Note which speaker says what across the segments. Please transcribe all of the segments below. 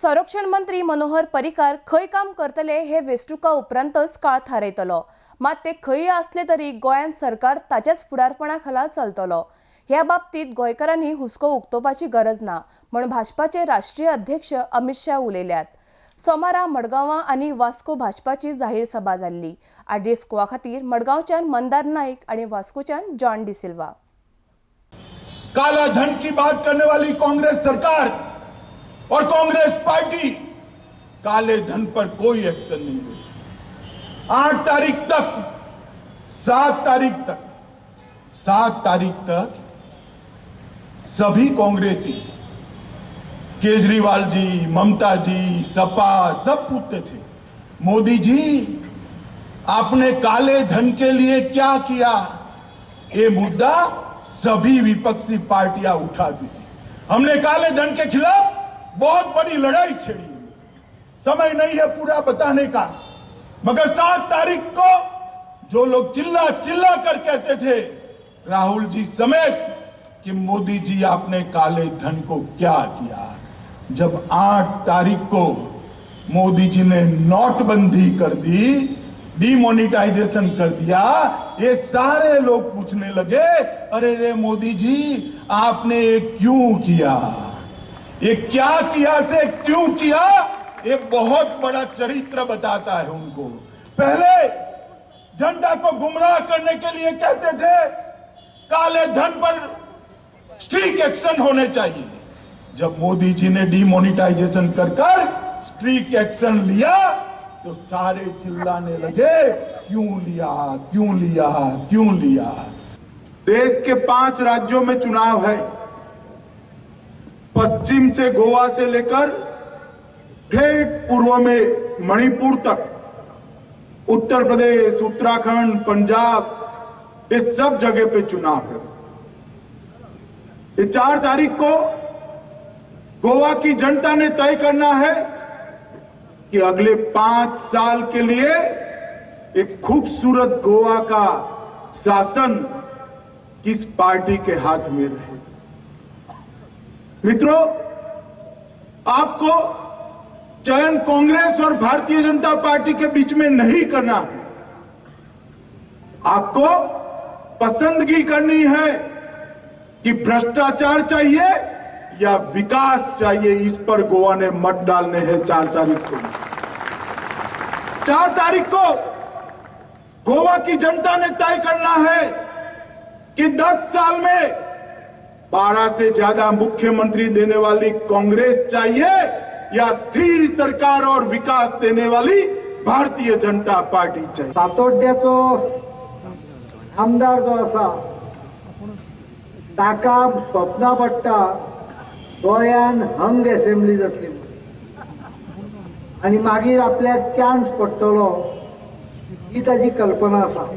Speaker 1: संरक्षण मंत्री मनोहर पर्रीकार खंय काम करतले हे वेंचणुका उपरांतच काळ थारयतलो। मात ते खंय असले तरी गोंयान सरकार ताच्याच फुडारपणा खाला चलतलो। ह्या बाबतीत गोंयकारांनी हुस्को उक्तोवपाची गरज ना म्हण भाजपाचे राष्ट्रीय अध्यक्ष अमित शाह उलयल्यात। सोमारा मडगांवां आनी वास्को भाजपाची जाहीर सभा जाल्ली। आरडीएस गोवा खातीर मडगांवच्यान मंदार नाईक आनी वास्कोच्यान जॉन डिसिल्वा।
Speaker 2: काला धन की बात करने वाली कांग्रेस सरकार और कांग्रेस पार्टी काले धन पर कोई एक्शन नहीं लेती। 8 तारीख तक 7 तारीख तक सभी कांग्रेसी केजरीवाल जी, ममता जी, सपा सब पूछते थे, मोदी जी आपने काले धन के लिए क्या किया। ये मुद्दा सभी विपक्षी पार्टियां उठा दी। हमने काले धन के खिलाफ बहुत बड़ी लड़ाई छेड़ी। समय नहीं है पूरा बताने का, मगर 7 तारीख को जो लोग चिल्ला चिल्ला कर कहते थे, राहुल जी समेत, कि मोदी जी आपने काले धन को क्या किया। जब 8 तारीख को मोदी जी ने नोटबंदी कर दी, डिमोनेटाइजेशन कर दिया, ये सारे लोग पूछने लगे, अरे रे मोदी जी आपने ये क्यों किया, ये क्या किया से क्यों किया। ये बहुत बड़ा चरित्र बताता है उनको। पहले जनता को गुमराह करने के लिए कहते थे काले धन पर स्ट्रिक्ट एक्शन होने चाहिए। जब मोदी जी ने डिमोनेटाइजेशन कर स्ट्रिक्ट एक्शन लिया तो सारे चिल्लाने लगे, क्यों लिया, क्यों लिया, क्यों लिया। देश के 5 राज्यों में चुनाव है। पश्चिम से गोवा से लेकर ठेठ पूर्व में मणिपुर तक, उत्तर प्रदेश, उत्तराखंड, पंजाब, ये सब जगह पे चुनाव है। ये 4 तारीख को गोवा की जनता ने तय करना है कि अगले 5 साल के लिए एक खूबसूरत गोवा का शासन किस पार्टी के हाथ में रहे। मित्रों, आपको चयन कांग्रेस और भारतीय जनता पार्टी के बीच में नहीं करना है। आपको पसंदगी करनी है कि भ्रष्टाचार चाहिए या विकास चाहिए। इस पर गोवा ने मत डालने हैं 4 तारीख को। 4 तारीख को गोवा की जनता ने तय करना है कि 10 साल में 12 से ज्यादा मुख्यमंत्री देने वाली कांग्रेस चाहिए या स्थिर सरकार और विकास देने वाली भारतीय जनता पार्टी चाहिए।
Speaker 3: फातोड्ड्याचो आमदार जो आसा ताका स्वप्ना पडटा गोंयान हंग असेंब्ली जातली आनी मागीर आपल्याक चान्स पडटलो ही ताजी कल्पना आसा।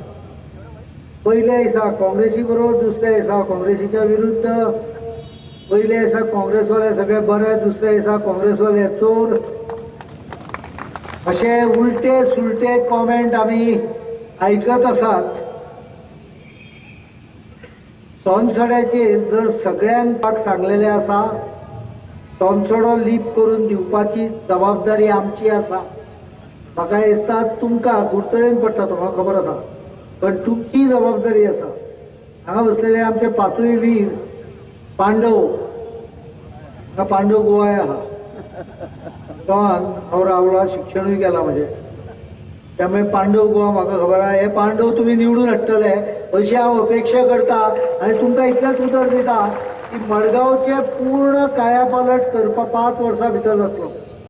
Speaker 3: पयल्या दिसा काँग्रेसी बरोबर, दुसऱ्या दिसा काँग्रेसीच्या विरुद्ध, पयल्या दिसा काँग्रेसवाले सगळे बरे, दुसऱ्या दिसा काँग्रेसवाले चोर, अशे उलटे सुलटे कॉमेंट आमी आयकत आसात। संसदेचेर जर सगळ्यांक सांगलेले आसा, संसदो लीप करून दिवपाची जबाबदारी आमची आसा। म्हाका दिसता तुमकां गुरतरेन पडटा, तो म्हाका खबर आसा, पण तुमची जबाबदारी आसा। हांगा बसलेले आमचे 5य वीर पांडव, पांडव गोवाय आहा, गोवान हांव रावला, शिक्षणूय केलां म्हजें, त्यामुळे पांडव गोवा म्हाका खबर आहा। हे पांडव तुमी निवडून हाडटले अशी हांव अपेक्षा करता आनी तुमकां इतलेंच उतर दिता की मडगांवचे पूर्ण कायापालट करपाक 5 वर्सां भितर जातलो।